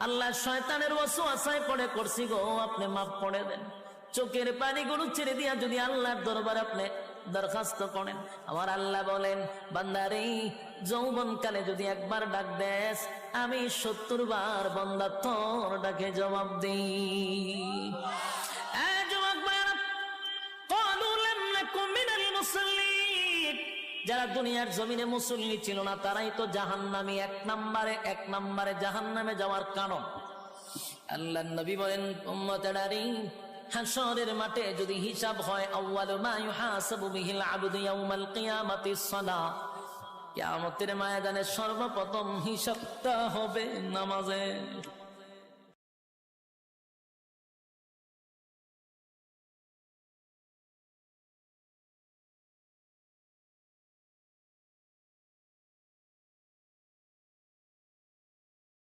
আল্লাহ শয়তানের ওয়াসওয়াসায় পড়ে করছি গো, আপনি মাফ করে দেন। চোখের পানিগুলো ছেড়ে দিয়া যদি আল্লাহর দরবারে আপনি দরখাস্ত করেন, আমার আল্লাহ বলেন, বান্দারে যৌবনকালে যদি একবার ডাক দেস, আমি 70 বার বান্দা তোর ডাকে জবাব দিই। যারা দুনিয়ার জমিনে মুসল্লি ছিল না তারাই তো জাহান্নামী, এক নম্বরে জাহান্নামে যাওয়ার কারণ। আল্লাহর নবী বলেন, উম্মতেরারে হাশরের মাঠে যদি হিসাব হয়, আউয়ালু মা ইউহাসাবু বিহিল আবদু ইয়াউমাল কিয়ামাতিস সালাহ, কিয়ামতের ময়দানে সর্বপ্রথম হিসাবটা হবে নামাজে।